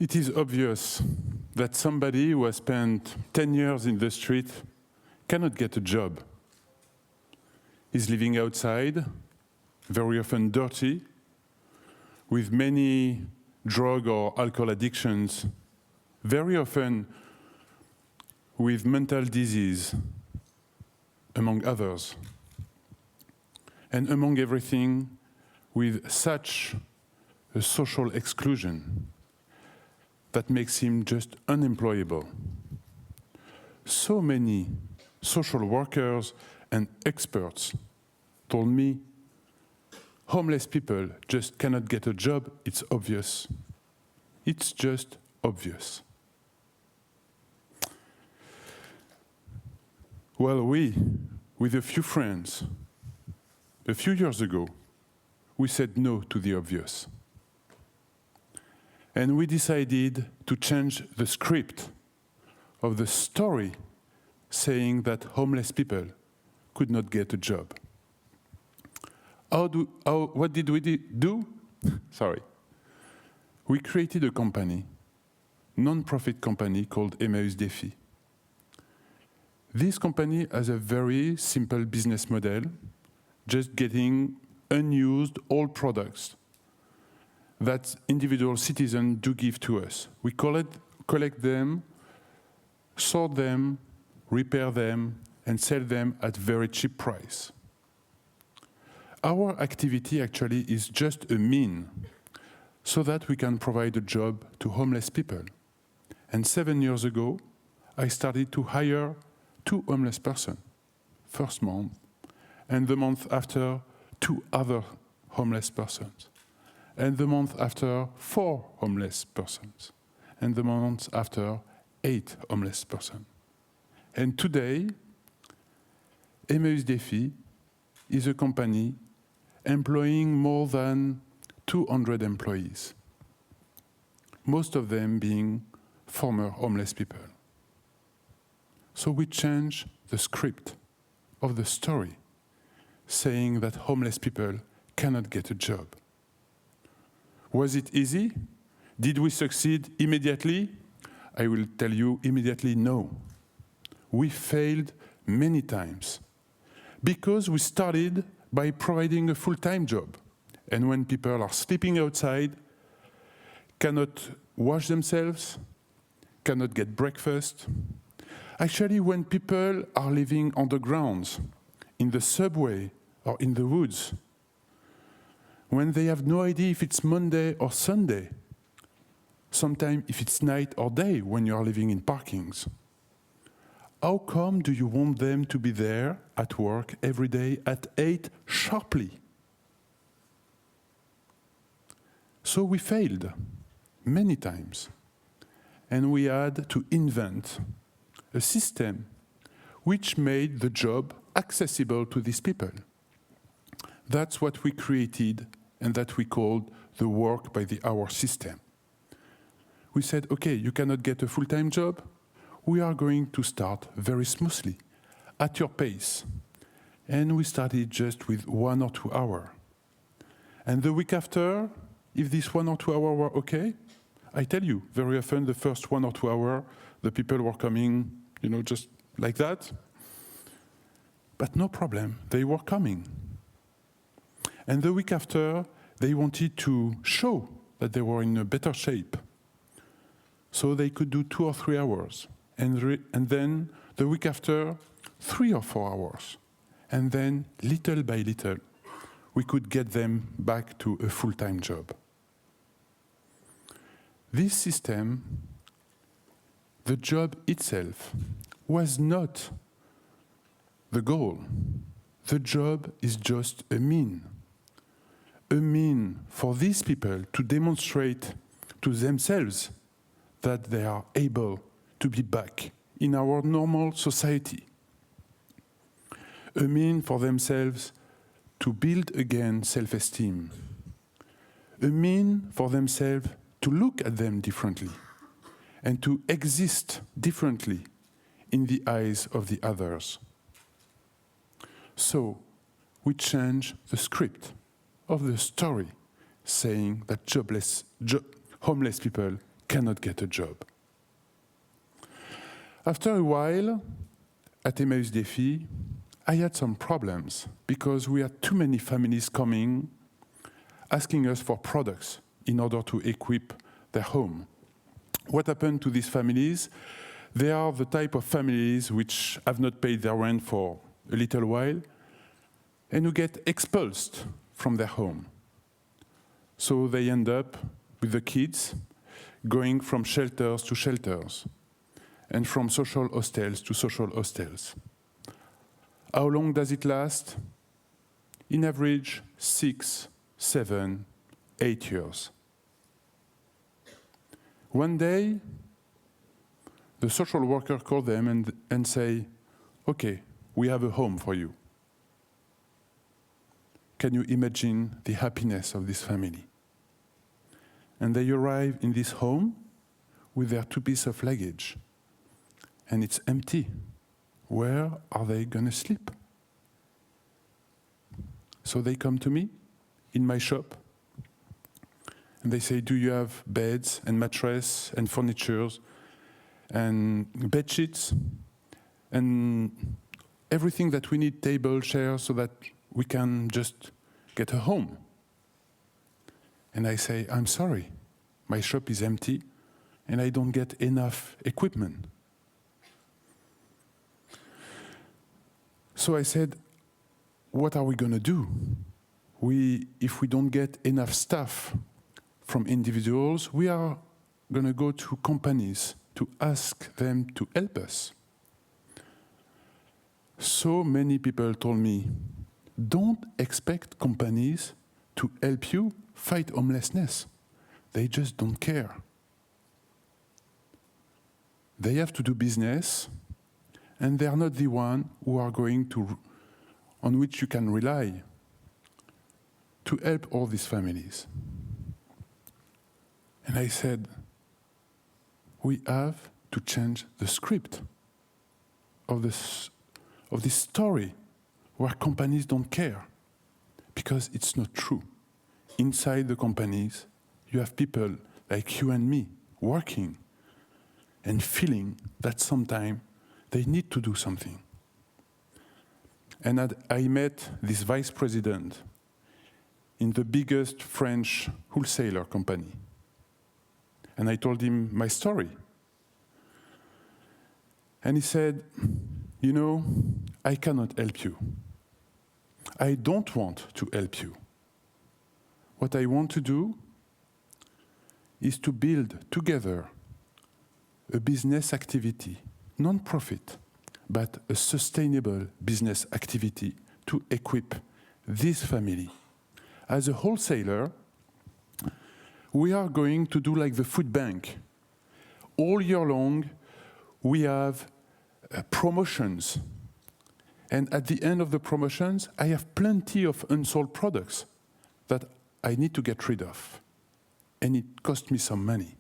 It is obvious that somebody who has spent 10 years in the street cannot get a job. He's living outside, very often dirty, with many drug or alcohol addictions, very often with mental disease, among others. And among everything, with such a social exclusion that makes him just unemployable. So many social workers and experts told me, homeless people just cannot get a job, it's obvious. It's just obvious. Well, we, with a few friends, a few years ago, we said no to the obvious. And we decided to change the script of the story saying that homeless people could not get a job. What did we do? Sorry. We created a company, non-profit company called Emmaus Defi. This company has a very simple business model, just getting unused old products that individual citizens do give to us. We collect them, sort them, repair them, and sell them at very cheap price. Our activity actually is just a mean so that we can provide a job to homeless people. And 7 years ago, I started to hire 2 homeless persons, first month, and the month after, 2 other homeless persons. And the month after, 4 homeless persons. And the month after, 8 homeless persons. And today, Emmaus Defi is a company employing more than 200 employees, most of them being former homeless people. So we change the script of the story, saying that homeless people cannot get a job. Was it easy? Did we succeed immediately? I will tell you immediately no. We failed many times because we started by providing a full-time job. And when people are sleeping outside, cannot wash themselves, cannot get breakfast. Actually, when people are living on the grounds, in the subway or in the woods, when they have no idea if it's Monday or Sunday, sometimes if it's night or day when you are living in parkings. How come do you want them to be there at work every day at 8 sharply? So we failed many times. And we had to invent a system which made the job accessible to these people. That's what we created and that we called the work by the hour system. We said, okay, you cannot get a full-time job? We are going to start very smoothly, at your pace. And we started just with 1 or 2 hours. And the week after, if this 1 or 2 hours were okay, I tell you, very often the first 1 or 2 hours, the people were coming, just like that. But no problem, they were coming. And the week after, they wanted to show that they were in a better shape. So they could do 2 or 3 hours. And then the week after, 3 or 4 hours. And then, little by little, we could get them back to a full-time job. This system, the job itself, was not the goal. The job is just a mean for these people to demonstrate to themselves that they are able to be back in our normal society. A mean for themselves to build again self-esteem. A mean for themselves to look at them differently and to exist differently in the eyes of the others. So, we change the script of the story saying that homeless people cannot get a job. After a while, at Emmaus Defi, I had some problems because we had too many families coming, asking us for products in order to equip their home. What happened to these families? They are the type of families which have not paid their rent for a little while and who get expulsed from their home. So they end up with the kids going from shelters to shelters and from social hostels to social hostels. How long does it last? In average, 6, 7, 8 years. One day, the social worker called them and say, okay, we have a home for you. Can you imagine the happiness of this family? And they arrive in this home with their 2 pieces of luggage. And it's empty. Where are they going to sleep? So they come to me in my shop. And they say, do you have beds and mattresses and furnitures and bed sheets and everything that we need, table, chairs, so that we can just get a home? And I say, I'm sorry, my shop is empty and I don't get enough equipment. So I said, what are we going to do? If we don't get enough staff from individuals, we are going to go to companies to ask them to help us. So many people told me, don't expect companies to help you fight homelessness. They just don't care. They have to do business, and they are not the one who are going to, on which you can rely to help all these families. And I said, we have to change the script of this story where companies don't care, because it's not true. Inside the companies, you have people like you and me working and feeling that sometimes they need to do something. And I met this vice president in the biggest French wholesaler company. And I told him my story. And he said, you know, I cannot help you. I don't want to help you. What I want to do is to build together a business activity, non-profit, but a sustainable business activity to equip this family. As a wholesaler, we are going to do like the food bank. All year long, we have promotions. And at the end of the promotions, I have plenty of unsold products that I need to get rid of. And it costs me some money.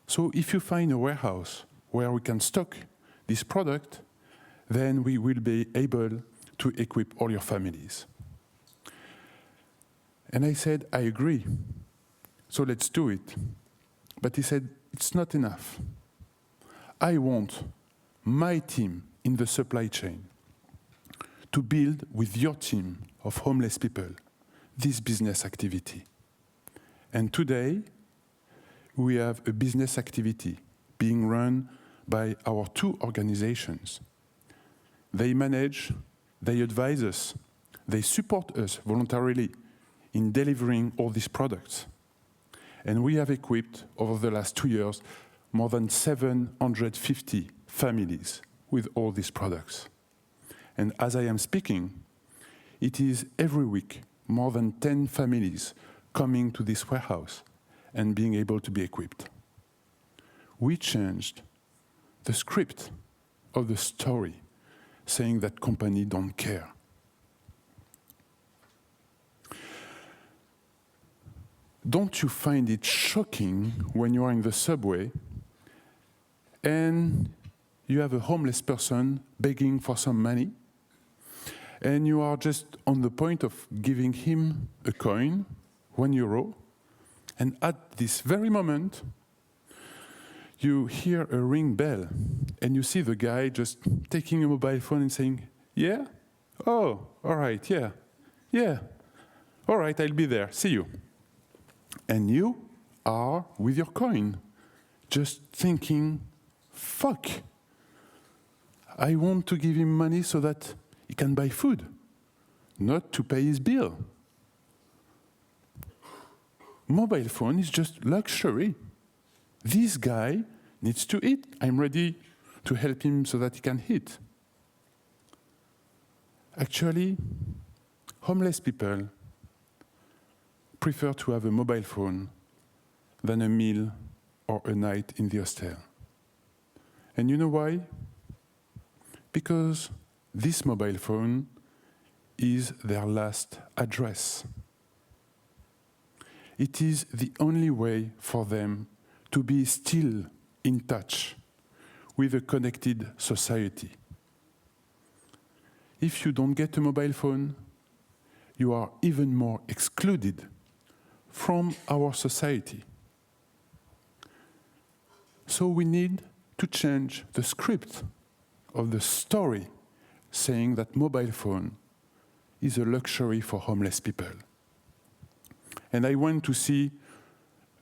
So if you find a warehouse where we can stock this product, then we will be able to equip all your families. And I said, I agree. So let's do it. But he said, it's not enough. I want my team in the supply chain to build with your team of homeless people this business activity. And today, we have a business activity being run by our 2 organizations. They manage, they advise us, they support us voluntarily in delivering all these products. And we have equipped, over the last 2 years, more than 750 families with all these products. And as I am speaking, it is every week more than 10 families coming to this warehouse and being able to be equipped. We changed the script of the story, saying that companies don't care. Don't you find it shocking when you are in the subway and you have a homeless person begging for some money, and you are just on the point of giving him a coin, €1, and at this very moment, you hear a ring bell, and you see the guy just taking a mobile phone and saying, yeah? Oh, all right, yeah. Yeah. All right, I'll be there. See you. And you are with your coin, just thinking, fuck. I want to give him money so that he can buy food, not to pay his bill. Mobile phone is just luxury. This guy needs to eat. I'm ready to help him so that he can eat. Actually, homeless people prefer to have a mobile phone than a meal or a night in the hostel. And you know why? Because this mobile phone is their last address. It is the only way for them to be still in touch with a connected society. If you don't get a mobile phone, you are even more excluded from our society. So we need to change the script of the story saying that mobile phone is a luxury for homeless people. And I went to see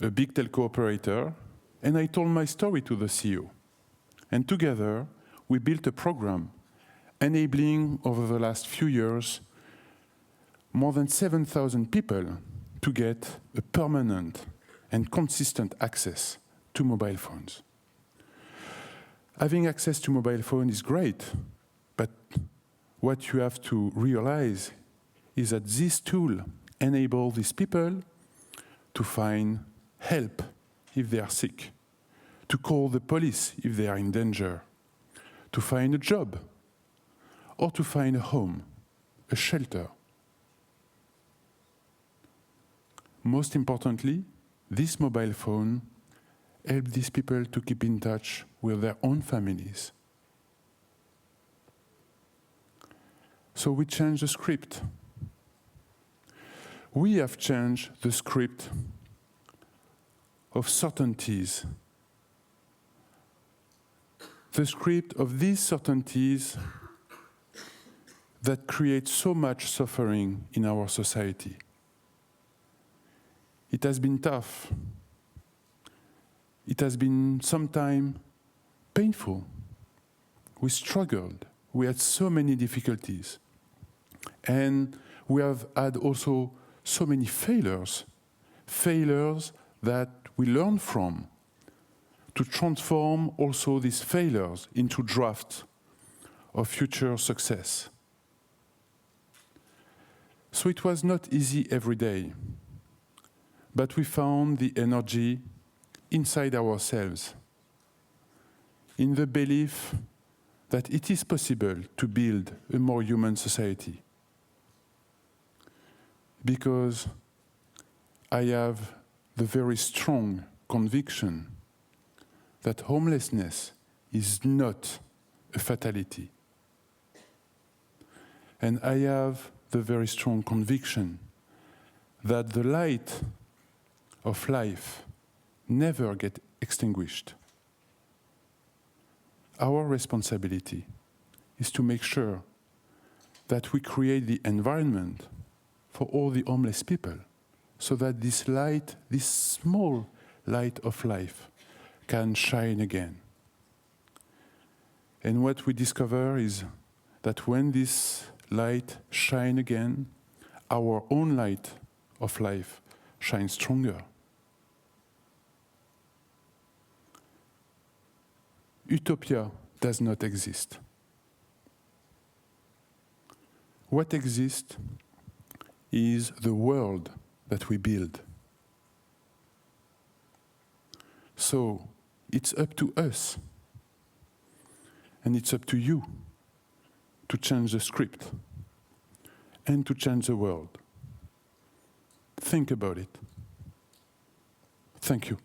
a big telco operator, and I told my story to the CEO. And together, we built a program enabling, over the last few years, more than 7,000 people to get a permanent and consistent access to mobile phones. Having access to mobile phone is great, but what you have to realize is that this tool enables these people to find help if they are sick, to call the police if they are in danger, to find a job, or to find a home, a shelter. Most importantly, this mobile phone helps these people to keep in touch with their own families. So we changed the script. We have changed the script of certainties. The script of these certainties that create so much suffering in our society. It has been tough. It has been sometimes painful. We struggled. We had so many difficulties. And we have had also so many failures that we learn from, to transform also these failures into drafts of future success. So it was not easy every day, but we found the energy inside ourselves, in the belief that it is possible to build a more human society. Because I have the very strong conviction that homelessness is not a fatality. And I have the very strong conviction that the light of life never gets extinguished. Our responsibility is to make sure that we create the environment for all the homeless people, so that this light, this small light of life, can shine again. And what we discover is that when this light shines again, our own light of life shines stronger. Utopia does not exist. What exists is the world that we build. So it's up to us, and it's up to you to change the script and to change the world. Think about it. Thank you.